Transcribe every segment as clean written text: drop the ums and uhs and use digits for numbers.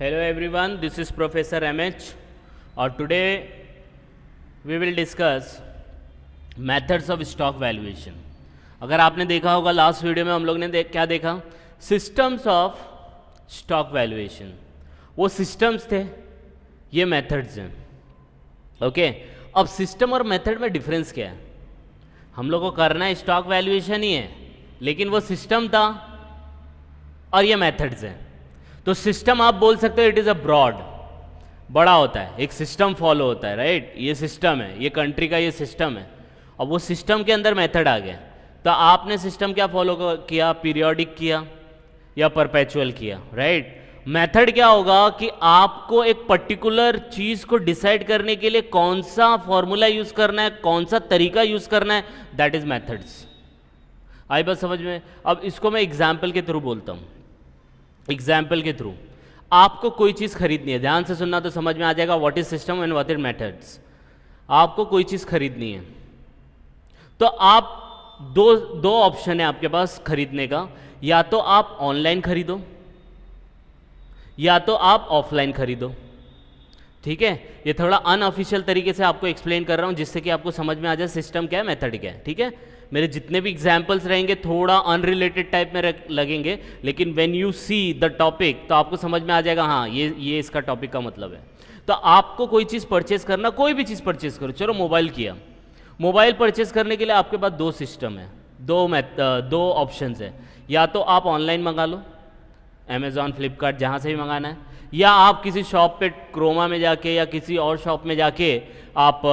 Hello everyone, this is Professor MH और today we will discuss methods of stock valuation. अगर आपने देखा होगा लास्ट वीडियो में हम लोग ने क्या देखा, सिस्टम्स ऑफ स्टॉक वैल्यूएशन. वो सिस्टम्स थे, ये मेथड्स हैं. ओके अब सिस्टम और मेथड में डिफरेंस क्या है? हम लोग को करना है स्टॉक वैल्यूएशन ही है, लेकिन वो सिस्टम था और ये मेथड्स हैं. तो सिस्टम आप बोल सकते हो इट इज़ अ ब्रॉड, बड़ा होता है, एक सिस्टम फॉलो होता है, राइट. ये सिस्टम है, ये कंट्री का ये सिस्टम है. अब वो सिस्टम के अंदर मेथड आ गया. तो आपने सिस्टम क्या फॉलो किया, पीरियोडिक किया या परपेचुअल किया, राइट. मेथड क्या होगा कि आपको एक पर्टिकुलर चीज़ को डिसाइड करने के लिए कौन सा फॉर्मूला यूज़ करना है, कौन सा तरीका यूज़ करना है, दैट इज़ मेथड्स. आई बात समझ में? अब इसको मैं एग्जाम्पल के थ्रू बोलता हूँ. एग्जाम्पल के थ्रू आपको कोई चीज़ खरीदनी है, ध्यान से सुनना तो समझ में आ जाएगा what is system and what is methods. आपको कोई चीज़ खरीदनी है तो आप दो ऑप्शन है आपके पास खरीदने का. या तो आप ऑनलाइन खरीदो या तो आप ऑफलाइन खरीदो. ठीक है, ये थोड़ा अनऑफिशियल तरीके से आपको एक्सप्लेन कर रहा हूँ जिससे कि आपको समझ में आ जाए सिस्टम क्या है, मेथड क्या है. ठीक है, मेरे जितने भी एग्जाम्पल्स रहेंगे थोड़ा अनरिलेटेड टाइप में लगेंगे, लेकिन when you see the topic तो आपको समझ में आ जाएगा हाँ ये इसका टॉपिक का मतलब है. तो आपको कोई चीज़ परचेज करना, कोई भी चीज़ परचेज करो, चलो मोबाइल किया, मोबाइल परचेज करने के लिए आपके पास दो सिस्टम है, दो ऑप्शंस है. या तो आप ऑनलाइन मंगा लो, अमेज़ॉन, फ्लिपकार्ट, जहाँ से भी मंगाना है, या आप किसी शॉप पे क्रोमा में जाके या किसी और शॉप में जाके आप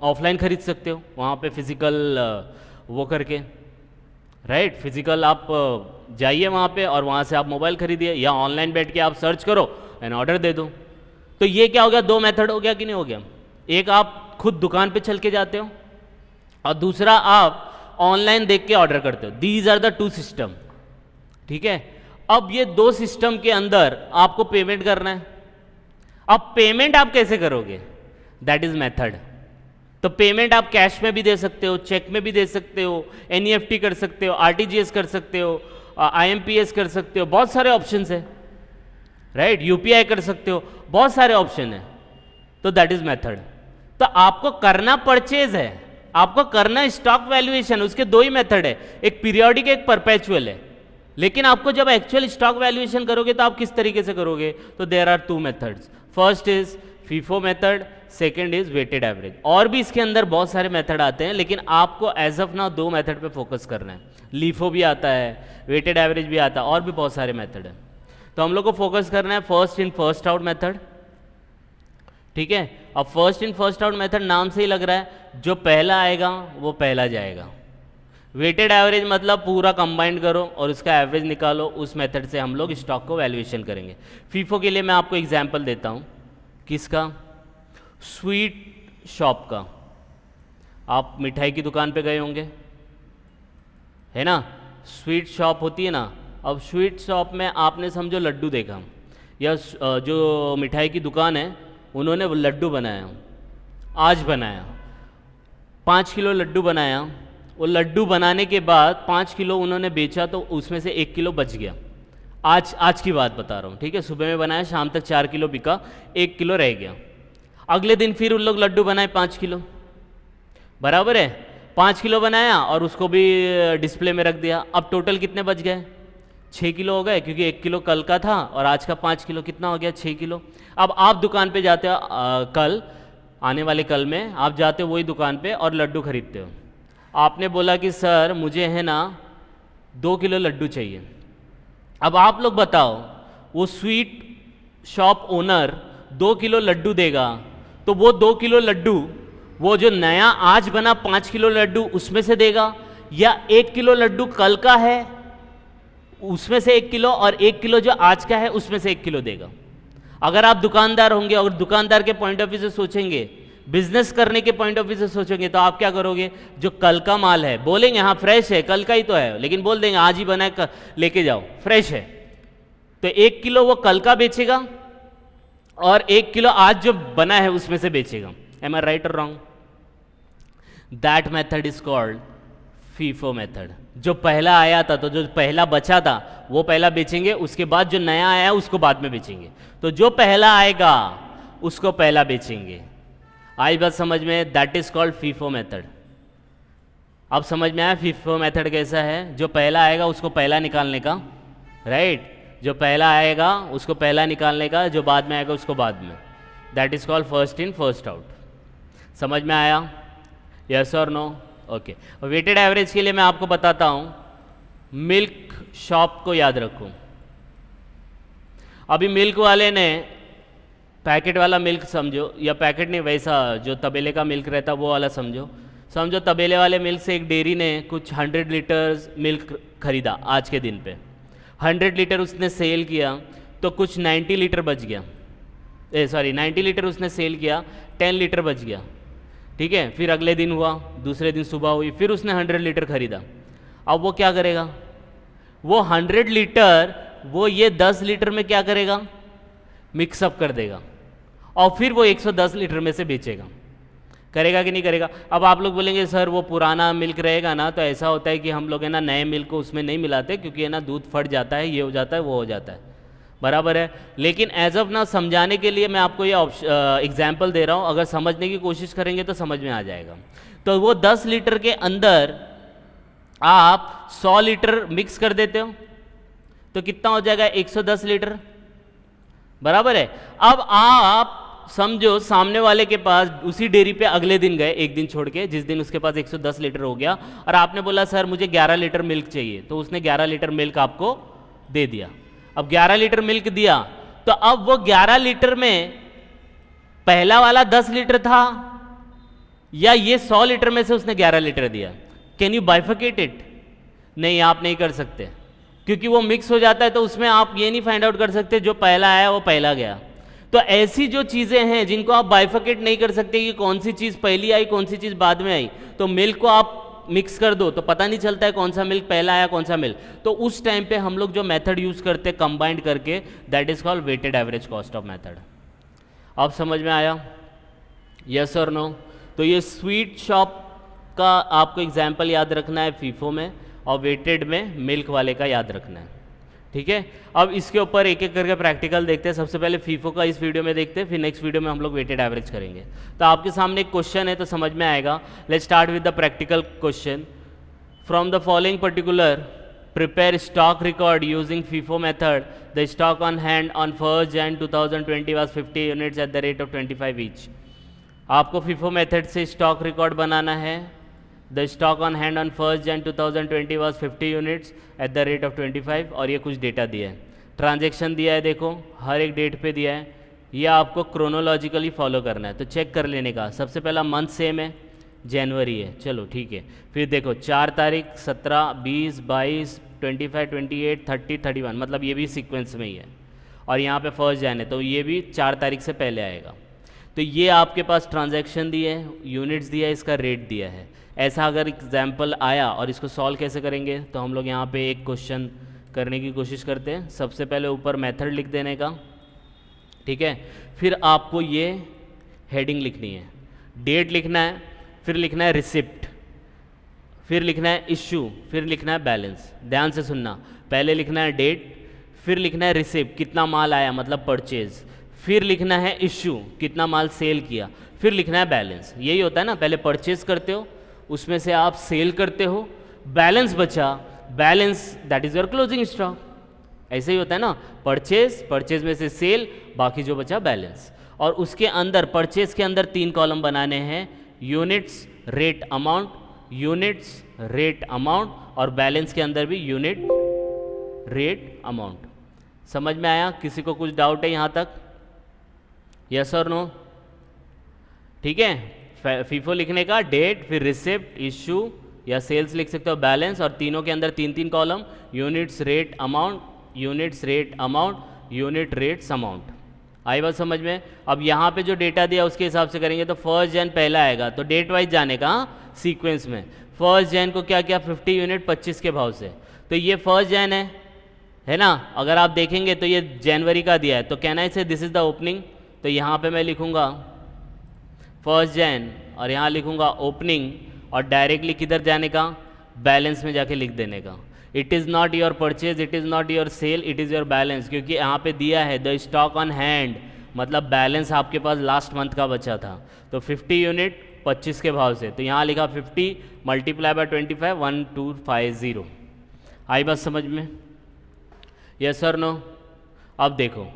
ऑफलाइन खरीद सकते हो, वहाँ पे फिज़िकल वो करके, राइट. फिज़िकल आप जाइए वहाँ पे और वहाँ से आप मोबाइल खरीदिए, या ऑनलाइन बैठ के आप सर्च करो एंड ऑर्डर दे दो. तो ये क्या हो गया, दो मेथड हो गया कि नहीं हो गया. एक आप खुद दुकान पे चल के जाते हो और दूसरा आप ऑनलाइन देख के ऑर्डर करते हो. These are the two system. ठीक है, अब ये दो सिस्टम के अंदर आपको पेमेंट करना है. अब पेमेंट आप कैसे करोगे, दैट इज मेथड. तो पेमेंट आप कैश में भी दे सकते हो, चेक में भी दे सकते हो, एनईएफटी कर सकते हो, आरटीजीएस कर सकते हो, आईएमपीएस कर सकते हो, बहुत सारे ऑप्शंस है, राइट. यूपीआई कर सकते हो, बहुत सारे ऑप्शन है. तो दैट इज मेथड. तो आपको करना परचेज है, आपको करना स्टॉक वैल्यूएशन. उसके दो ही मेथड है, एक पीरियोडिक एक परपेचुअल है. लेकिन आपको जब एक्चुअल स्टॉक वैल्यूएशन करोगे तो आप किस तरीके से करोगे, तो there are two methods. First is FIFO method, second is weighted average. और भी इसके अंदर बहुत सारे मेथड आते हैं, लेकिन आपको एज ऑफ नाउ दो मेथड पे फोकस करना है. लीफो भी आता है, वेटेड एवरेज भी आता है, और भी बहुत सारे मेथड है. तो हम लोग को फोकस करना है first in first out method. ठीक है, अब first in first out method नाम से ही लग रहा है, जो पहला आएगा वो पहला जाएगा. वेटेड एवरेज मतलब पूरा कंबाइंड करो और उसका एवरेज निकालो, उस मेथड से हम लोग स्टॉक को वैल्यूएशन करेंगे. फीफो के लिए मैं आपको एग्जांपल देता हूँ. किसका? स्वीट शॉप का. आप मिठाई की दुकान पे गए होंगे, है ना. स्वीट शॉप होती है ना. अब स्वीट शॉप में आपने समझो लड्डू देखा, या जो मिठाई की दुकान है उन्होंने वो लड्डू बनाया, आज बनाया, 5 किलो लड्डू बनाया. वो लड्डू बनाने के बाद 5 किलो उन्होंने बेचा तो उसमें से 1 किलो बच गया. आज की बात बता रहा हूँ. ठीक है, सुबह में बनाया, शाम तक 4 किलो बिका, 1 किलो रह गया. अगले दिन फिर उन लोग लड्डू बनाए 5 किलो, बराबर है. 5 किलो बनाया और उसको भी डिस्प्ले में रख दिया. अब टोटल कितने बच गए, 6 किलो हो गए, क्योंकि 1 किलो कल का था और आज का 5 किलो, कितना हो गया, 6 किलो. अब आप दुकान पे जाते हो, कल आने वाले कल में आप जाते हो वही दुकान पे और लड्डू खरीदते हो. आपने बोला कि सर मुझे है ना 2 किलो लड्डू चाहिए. अब आप लोग बताओ, वो स्वीट शॉप ओनर 2 किलो लड्डू देगा तो वो 2 किलो लड्डू वो जो नया आज बना 5 किलो लड्डू उसमें से देगा, या 1 किलो लड्डू कल का है उसमें से 1 किलो, और 1 किलो जो आज का है उसमें से 1 किलो देगा. अगर आप दुकानदार होंगे और दुकानदार के पॉइंट ऑफ व्यू से सोचेंगे, बिजनेस करने के पॉइंट ऑफ व्यू से सोचेंगे, तो आप क्या करोगे, जो कल का माल है बोलेंगे हाँ फ्रेश है, कल का ही तो है, लेकिन बोल देंगे आज ही बना है, लेके जाओ, फ्रेश है. तो 1 किलो वो कल का बेचेगा और 1 किलो आज जो बना है उसमें से बेचेगा. एम आई राइट और wrong? That method is called FIFO method. जो पहला आया था तो जो पहला बचा था वो पहला बेचेंगे, उसके बाद जो नया आया उसको बाद में बेचेंगे। तो जो पहला आएगा उसको पहला बेचेंगे। आई बात समझ में? That is called FIFO method. अब समझ में आया फीफो मेथड कैसा है? जो पहला आएगा उसको पहला निकालने का, राइट? जो पहला आएगा उसको पहला निकालने का, जो बाद में आएगा उसको बाद में। That is called first in first out. समझ में आया? यस और नो? ओके। वेटेड एवरेज के लिए मैं आपको बताता हूँ, मिल्क शॉप को याद रखो। अभी मिल्क वाले ने पैकेट वाला मिल्क समझो, या पैकेट नहीं, वैसा जो तबेले का मिल्क रहता वो वाला समझो। समझो तबेले वाले मिल्क से एक डेयरी ने कुछ 100 लीटर्स मिल्क खरीदा आज के दिन पे। 100 लीटर उसने सेल किया तो कुछ 90 लीटर बच गया। 90 लीटर उसने सेल किया, 10 लीटर बच गया। ठीक है, फिर अगले दिन हुआ, दूसरे दिन सुबह हुई, फिर उसने 100 लीटर खरीदा। अब वो क्या करेगा? वो 100 लीटर वो ये 10 लीटर में क्या करेगा? मिक्सअप कर देगा और फिर वो 110 लीटर में से बेचेगा। करेगा कि नहीं करेगा? अब आप लोग बोलेंगे सर वो पुराना मिल्क रहेगा ना, तो ऐसा होता है कि हम लोग है ना नए मिल्क को उसमें नहीं मिलाते, क्योंकि है ना दूध फट जाता है, ये हो जाता है, वो हो जाता है। बराबर है। लेकिन एज ऑफ ना समझाने के लिए मैं आपको ये एग्जाम्पल दे रहा हूँ, अगर समझने की कोशिश करेंगे तो समझ में आ जाएगा। तो वो 10 लीटर के अंदर आप 100 लीटर मिक्स कर देते हो तो कितना हो जाएगा? 110 लीटर। बराबर है। अब आप समझो सामने वाले के पास उसी डेयरी पे अगले दिन गए, एक दिन छोड़ के, जिस दिन उसके पास 110 लीटर हो गया, और आपने बोला सर मुझे 11 लीटर मिल्क चाहिए, तो उसने 11 लीटर मिल्क आपको दे दिया। अब 11 लीटर मिल्क दिया तो अब वो 11 लीटर में पहला वाला 10 लीटर था या ये 100 लीटर में से उसने 11 लीटर दिया? Can you बाइफिकेट it? नहीं, आप नहीं कर सकते, क्योंकि वो मिक्स हो जाता है। तो उसमें आप ये नहीं फाइंड आउट कर सकते जो पहला आया वो पहला गया। तो ऐसी जो चीज़ें हैं जिनको आप बाइफिकेट नहीं कर सकते कि कौन सी चीज़ पहली आई कौन सी चीज़ बाद में आई, तो मिल्क को आप मिक्स कर दो तो पता नहीं चलता है कौन सा मिल्क पहला आया कौन सा मिल्क। तो उस टाइम पे हम लोग जो मेथड यूज़ करते हैं कंबाइंड करके, that is called weighted average cost of method. अब समझ में आया? यस और नो? तो ये स्वीट शॉप का आपको एग्जाम्पल याद रखना है फीफो में, और वेटेड में मिल्क वाले का याद रखना है। ठीक है, अब इसके ऊपर एक एक करके प्रैक्टिकल देखते हैं। सबसे पहले फीफो का इस वीडियो में देखते हैं, फिर नेक्स्ट वीडियो में हम लोग वेटेड एवरेज करेंगे। तो आपके सामने एक क्वेश्चन है तो समझ में आएगा। Let's start with the practical question. From the following particular prepare stock record using FIFO method. The stock on hand on 1 Jan 2020 was 50 units at the rate of 25 each. आपको फीफो मेथड से stock record बनाना है। The stock on hand on 1 Jan 2020 was 50 units at the rate of 25, और ये कुछ data दिया है, transaction दिया है, देखो हर एक डेट पे दिया है। ये आपको क्रोनोलॉजिकली फॉलो करना है, तो चेक कर लेने का। सबसे पहला मंथ सेम है, जनवरी है, चलो ठीक है। फिर देखो 4 तारीख, 17, 20, 22, 25, 28, 30, 31, मतलब ये भी सीक्वेंस में ही है। और यहाँ पे 1 Jan है तो ये भी 4 तारीख से पहले आएगा। तो ये आपके पास ट्रांजैक्शन दिए है, यूनिट्स दिया है, इसका रेट दिया है। ऐसा अगर एग्जाम्पल आया और इसको सॉल्व कैसे करेंगे, तो हम लोग यहाँ पे एक क्वेश्चन करने की कोशिश करते हैं। सबसे पहले ऊपर मेथड लिख देने का, ठीक है। फिर आपको ये हेडिंग लिखनी है, डेट लिखना है, फिर लिखना है रिसिप्ट, फिर लिखना है इश्यू, फिर लिखना है बैलेंस। ध्यान से सुनना, पहले लिखना है डेट, फिर लिखना है रिसिप्ट कितना माल आया मतलब परचेज, फिर लिखना है इश्यू कितना माल सेल किया, फिर लिखना है बैलेंस। यही होता है ना, पहले परचेज करते हो, उसमें से आप सेल करते हो, बैलेंस बचा, balance that is your closing stock. ऐसे ही होता है ना, परचेज में से सेल, बाकी जो बचा बैलेंस। और उसके अंदर परचेज के अंदर 3 कॉलम बनाने हैं, units, rate, amount, units, rate, amount, और बैलेंस के अंदर भी यूनिट, रेट, अमाउंट। समझ में आया? किसी को कुछ डाउट है यहाँ तक? यस और नो? ठीक है, फीफो लिखने का डेट, फिर रिसिप्ट, इश्यू या सेल्स लिख सकते हो, बैलेंस, और तीनों के अंदर 3-3 column, units, rate, amount, units, rate, amount, unit, rates, amount. आई बात समझ में? अब यहाँ पे जो डेटा दिया उसके हिसाब से करेंगे। तो 1 Jan पहला आएगा तो डेट वाइज जाने का, सीक्वेंस में 1 Jan को क्या किया, 50 यूनिट 25 के भाव से, तो ये 1 Jan है ना। अगर आप देखेंगे तो ये जनवरी का दिया है, तो कैन आई से दिस इज द ओपनिंग। तो यहाँ पे मैं लिखूँगा 1 Jan और यहाँ लिखूँगा ओपनिंग, और डायरेक्टली किधर जाने का, बैलेंस में जाके लिख देने का। It is not your purchase, it is not your sale, it is your balance, क्योंकि यहाँ पे दिया है द स्टॉक ऑन हैंड, मतलब बैलेंस आपके पास लास्ट मंथ का बचा था। तो 50 यूनिट 25 के भाव से, तो यहाँ लिखा 50 मल्टीप्लाई बाय 25 1250। आई बात समझ में? यस और नो? अब देखो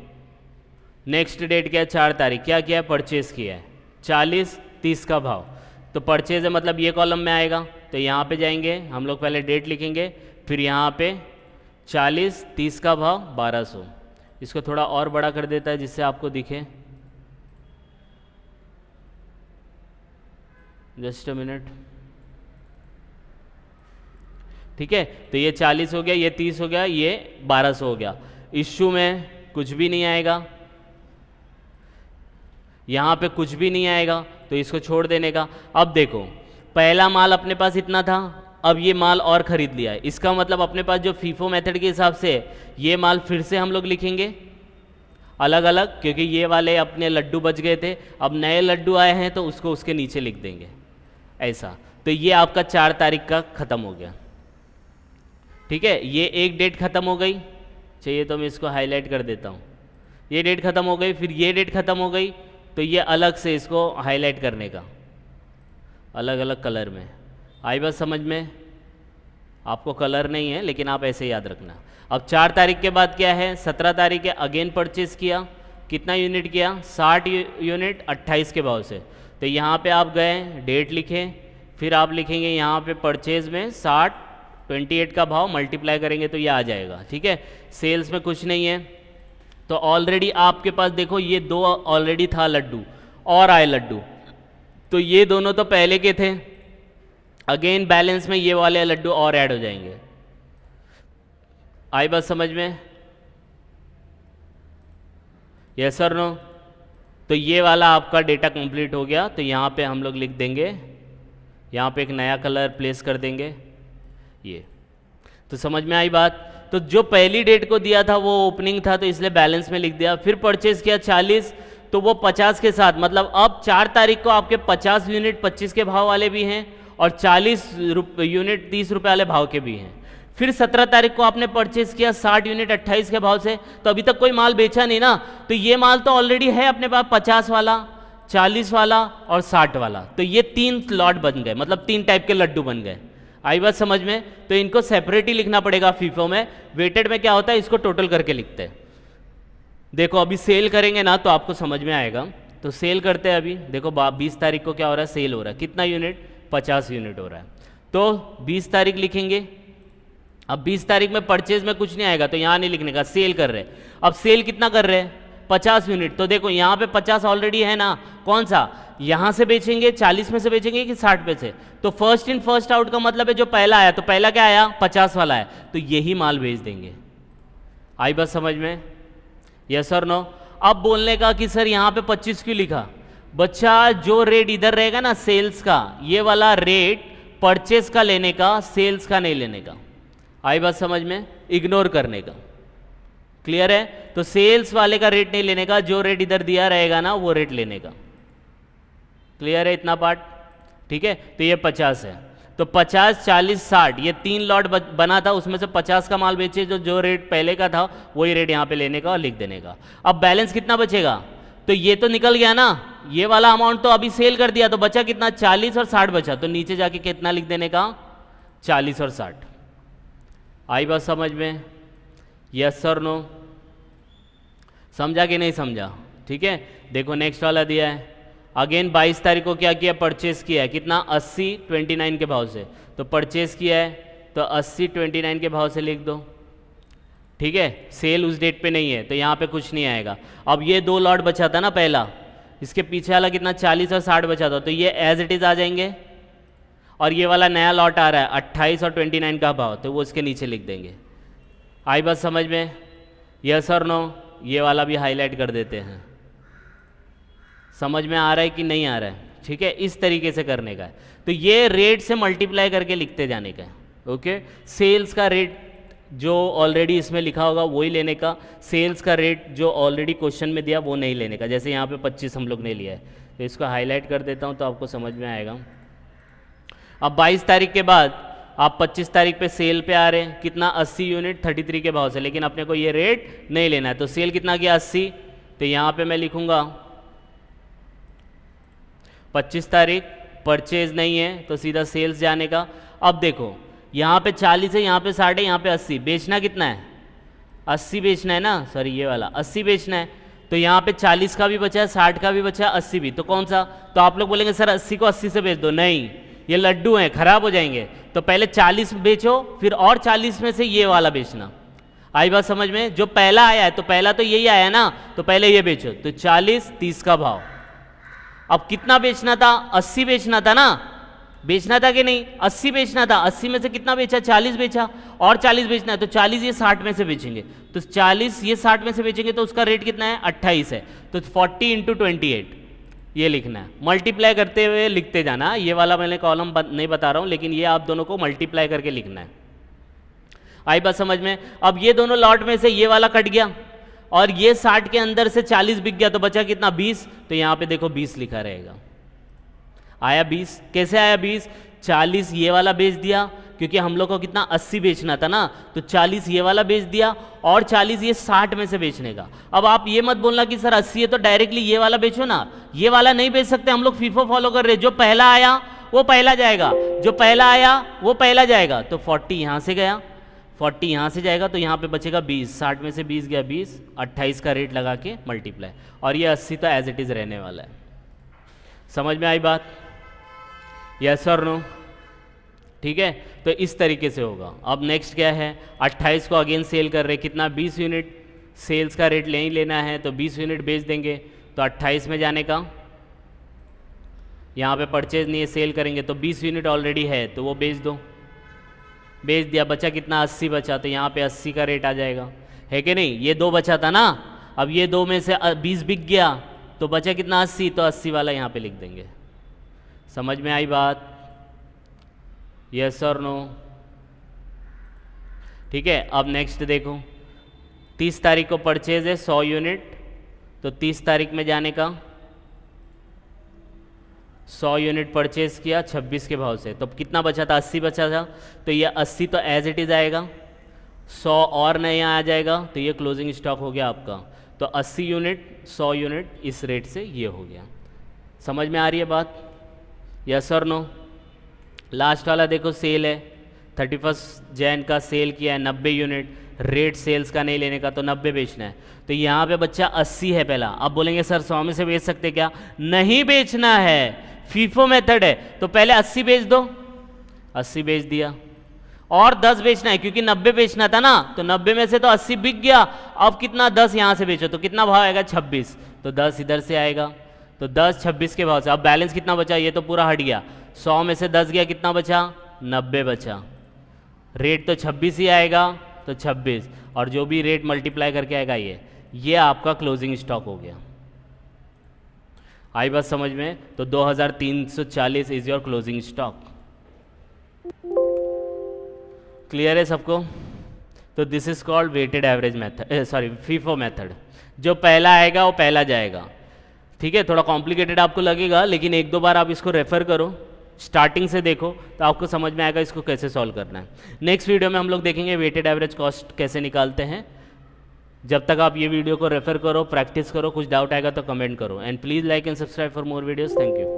नेक्स्ट डेट क्या है, 4 तारीख, क्या किया है, परचेज किया है 40 30 का भाव। तो परचेज है मतलब ये कॉलम में आएगा, तो यहाँ पे जाएंगे हम लोग, पहले डेट लिखेंगे, फिर यहाँ पे 40 30 का भाव 1200। इसको थोड़ा और बड़ा कर देता है जिससे आपको दिखे, जस्ट अ मिनट। ठीक है, तो ये 40 हो गया, ये 30 हो गया, ये 1200 हो गया। इश्यू में कुछ भी नहीं आएगा, यहाँ पे कुछ भी नहीं आएगा, तो इसको छोड़ देने का। अब देखो पहला माल अपने पास इतना था, अब ये माल और ख़रीद लिया है, इसका मतलब अपने पास जो फीफो मेथड के हिसाब से ये माल फिर से हम लोग लिखेंगे अलग अलग, क्योंकि ये वाले अपने लड्डू बच गए थे, अब नए लड्डू आए हैं तो उसको उसके नीचे लिख देंगे ऐसा। तो ये आपका 4 तारीख का ख़त्म हो गया। ठीक है, ये एक डेट ख़त्म हो गई, चाहिए तो मैं इसको हाईलाइट कर देता हूँ। ये डेट ख़त्म हो गई, फिर ये डेट ख़त्म हो गई, तो ये अलग से इसको हाईलाइट करने का अलग अलग कलर में। आई बात समझ में? आपको कलर नहीं है लेकिन आप ऐसे याद रखना। अब 4 तारीख के बाद क्या है, 17 तारीख है, अगेन परचेज़ किया, कितना यूनिट किया, 60 यूनिट 28 के भाव से। तो यहाँ पे आप गए, डेट लिखें, फिर आप लिखेंगे यहाँ पे परचेज़ में 60 28 का भाव मल्टीप्लाई करेंगे तो ये आ जाएगा। ठीक है, सेल्स में कुछ नहीं है, तो ऑलरेडी आपके पास देखो ये 2 ऑलरेडी था लड्डू और आए लड्डू, तो ये दोनों तो पहले के थे, अगेन बैलेंस में ये वाले लड्डू और ऐड हो जाएंगे। आई बात समझ में? यस और नो? तो ये वाला आपका डेटा कंप्लीट हो गया, तो यहाँ पे हम लोग लिख देंगे, यहाँ पे एक नया कलर प्लेस कर देंगे ये। तो समझ में आई बात? तो जो पहली डेट को दिया था वो ओपनिंग था, तो इसलिए बैलेंस में लिख दिया। फिर परचेज किया 40, तो वो 50 के साथ, मतलब अब 4 तारीख को आपके 50 यूनिट 25 के भाव वाले भी हैं और 40 यूनिट 30 रुपये वाले भाव के भी हैं। फिर 17 तारीख को आपने परचेज किया 60 यूनिट 28 के भाव से, तो अभी तक कोई माल बेचा नहीं ना, तो ये माल तो ऑलरेडी है अपने पास, 50 वाला 40 वाला और 60 वाला, तो ये 3 लॉट बन गए, मतलब 3 टाइप के लड्डू बन गए। आई बात समझ में? तो इनको सेपरेट ही लिखना पड़ेगा फीफो में। वेटेड में क्या होता है, इसको टोटल करके लिखते हैं। देखो अभी सेल करेंगे ना तो आपको समझ में आएगा, तो सेल करते हैं अभी। देखो 20 तारीख को क्या हो रहा है, सेल हो रहा है, कितना यूनिट, 50 यूनिट हो रहा है, तो 20 तारीख लिखेंगे। अब 20 तारीख में परचेज में कुछ नहीं आएगा, तो यहाँ नहीं लिखने का, सेल कर रहे हैं। अब सेल कितना कर रहे हैं, 50 यूनिट, तो देखो यहाँ पे 50 ऑलरेडी है ना, कौन सा, यहाँ से बेचेंगे 40 में से बेचेंगे कि 60 में से, तो फर्स्ट इन फर्स्ट आउट का मतलब है जो पहला आया, तो पहला क्या आया, 50 वाला है, तो यही माल बेच देंगे। आई बात समझ में? यस और नो? अब बोलने का कि सर यहाँ पे 25 क्यों लिखा, बच्चा जो रेट इधर रहेगा ना सेल्स का, ये वाला रेट परचेस का लेने का, सेल्स का नहीं लेने का। आई बात समझ में? इग्नोर करने का। क्लियर है? तो सेल्स वाले का रेट नहीं लेने का, जो रेट इधर दिया रहेगा ना वो रेट लेने का। क्लियर है इतना पार्ट? ठीक है, तो ये 50 है, तो 50 40 60 ये 3 लॉट बना था, उसमें से 50 का माल बेचे, जो रेट पहले का था वही रेट यहाँ पे लेने का और लिख देने का। अब बैलेंस कितना बचेगा, तो ये तो निकल गया ना, ये वाला अमाउंट तो अभी सेल कर दिया, तो बचा कितना, 40 और 60 बचा, तो नीचे जाके कितना लिख देने का, 40 और 60। आई बात समझ में? यस और नो? समझा कि नहीं समझा? ठीक है, देखो नेक्स्ट वाला दिया है, अगेन 22 तारीख को क्या किया, परचेस किया है, कितना, 80 29 के भाव से, तो परचेस किया है तो 80 29 के भाव से लिख दो। ठीक है, सेल उस डेट पे नहीं है तो यहाँ पे कुछ नहीं आएगा। अब ये 2 लॉट बचा था ना पहला, इसके पीछे वाला कितना, 40 और 60 बचा था, तो ये एज इट इज़ आ जाएंगे, और ये वाला नया लॉट आ रहा है 28 और 29 का भाव, तो वो उसके नीचे लिख देंगे। आई बात समझ में? यस और नो? ये वाला भी हाईलाइट कर देते हैं। समझ में आ रहा है कि नहीं आ रहा है? ठीक है, इस तरीके से करने का है, तो ये रेट से मल्टीप्लाई करके लिखते जाने का है। ओके, सेल्स का रेट जो ऑलरेडी इसमें लिखा होगा वही लेने का, सेल्स का रेट जो ऑलरेडी क्वेश्चन में दिया वो नहीं लेने का। जैसे यहाँ पे 25 हम लोग ने लिया है, तो इसको हाईलाइट कर देता हूँ तो आपको समझ में आएगा। अब 22 तारीख के बाद आप 25 तारीख पे सेल पे आ रहे हैं, कितना 80 यूनिट 33 के भाव से, लेकिन अपने को ये रेट नहीं लेना है, तो सेल कितना किया 80, तो यहाँ पे मैं लिखूंगा 25 तारीख, परचेज नहीं है तो सीधा सेल्स जाने का। अब देखो यहाँ पे 40 है, यहाँ पे 60 है, यहाँ पे 80, बेचना कितना है 80 बेचना है ना, सॉरी ये वाला 80 बेचना है, तो यहाँ पे 40 का भी बचा है, 60 का भी बचा है, 80 भी, तो कौन सा, तो आप लोग बोलेंगे सर 80 को 80 से बेच दो, नहीं ये लड्डू हैं खराब हो जाएंगे, तो पहले 40 बेचो फिर और 40 में से ये वाला बेचना। आई बात समझ में, जो पहला आया है तो पहला तो यही आया ना, तो पहले ये बेचो, तो 40 30 का भाव। अब कितना बेचना था 80 बेचना था ना, बेचना था कि नहीं 80 बेचना था, 80 में से कितना बेचा 40 बेचा, और 40 बेचना है तो 40 ये 60 में से बेचेंगे, तो 40 ये 60 में से बेचेंगे तो उसका रेट कितना है 28 है, तो 40 × 28 ये लिखना है, मल्टीप्लाई करते हुए लिखते जाना, ये वाला मैंने कॉलम नहीं बता रहा हूँ, लेकिन ये आप दोनों को मल्टीप्लाई करके लिखना है। आई बात समझ में। अब ये दोनों लॉट में से ये वाला कट गया और ये 60 के अंदर से 40 बिक गया, तो बचा कितना 20, तो यहाँ पे देखो 20 लिखा रहेगा, आया 20, कैसे आया 20, 40 ये वाला बेच दिया क्योंकि हम लोग को कितना 80 बेचना था ना, तो 40 ये वाला बेच दिया और 40 ये 60 में से बेचने का। अब आप ये मत बोलना कि सर 80 है तो डायरेक्टली ये वाला बेचो ना, ये वाला नहीं बेच सकते, हम लोग फीफो फॉलो कर रहे, जो पहला आया वो पहला जाएगा, जो पहला आया वो पहला जाएगा, तो 40 यहाँ से गया, 40 यहाँ से जाएगा, तो यहाँ पे बचेगा 20, 60 में से 20 गया 20, 28 का रेट लगा के मल्टीप्लाई, और ये 80 तो एज इट इज़ रहने वाला है। समझ में आई बात, यस और नो, ठीक है, तो इस तरीके से होगा। अब नेक्स्ट क्या है, 28 को अगेन सेल कर रहे, कितना 20 यूनिट, सेल्स का रेट नहीं लेना है तो 20 यूनिट बेच देंगे, तो 28 में जाने का, यहाँ पे परचेज नहीं है सेल करेंगे, तो 20 यूनिट ऑलरेडी है तो वो बेच दो, बेच दिया, बचा कितना 80 बचा, तो यहाँ पे 80 का रेट आ जाएगा, है कि नहीं, ये 2 बचा था ना, अब ये 2 में से 20 बिक गया तो बचा कितना 80, तो 80 वाला यहाँ पे लिख देंगे। समझ में आई बात, यस और नो, ठीक है। अब नेक्स्ट देखो, 30 तारीख को परचेज है 100 यूनिट, तो 30 तारीख में जाने का, 100 यूनिट परचेज किया 26 के भाव से, तो कितना बचा था 80 बचा था, तो ये 80 तो एज इट इज़ आएगा, 100 और नया आ जाएगा, तो ये क्लोजिंग स्टॉक हो गया आपका, तो 80 यूनिट 100 यूनिट इस रेट से ये हो गया। समझ में आ रही है बात, यस और नो। लास्ट वाला देखो सेल है, 31 जैन का सेल किया है 90 यूनिट, रेट सेल्स का नहीं लेने का, तो 90 बेचना है, तो यहाँ पे बच्चा 80 है पहला। अब बोलेंगे सर 100 में से बेच सकते क्या, नहीं बेचना है, फीफो मेथड है, तो पहले 80 बेच दो, 80 बेच दिया, और 10 बेचना है क्योंकि 90 बेचना था ना, तो 90 में से तो 80 बिक गया, अब कितना 10 यहाँ से बेचो, तो कितना भाव आएगा 26, तो 10 इधर से आएगा, तो 10 26 के भाव से। अब बैलेंस कितना बचा, ये तो पूरा हट गया, 100 में से 10 गया, कितना बचा 90 बचा, रेट तो 26 ही आएगा, तो 26, और जो भी रेट मल्टीप्लाई करके आएगा ये आपका क्लोजिंग स्टॉक हो गया। आई बात समझ में, तो 2340 is your closing stock. Clear है सबको, तो this is called weighted average method, sorry FIFO method, जो पहला आएगा वो पहला जाएगा, ठीक है। थोड़ा कॉम्प्लिकेटेड आपको लगेगा, लेकिन 1-2 बार आप इसको रेफर करो, स्टार्टिंग से देखो, तो आपको समझ में आएगा इसको कैसे सॉल्व करना है। नेक्स्ट वीडियो में हम लोग देखेंगे वेटेड एवरेज कॉस्ट कैसे निकालते हैं। जब तक आप ये वीडियो को रेफर करो, प्रैक्टिस करो, कुछ डाउट आएगा तो कमेंट करो, and please like and subscribe for more videos. Thank you.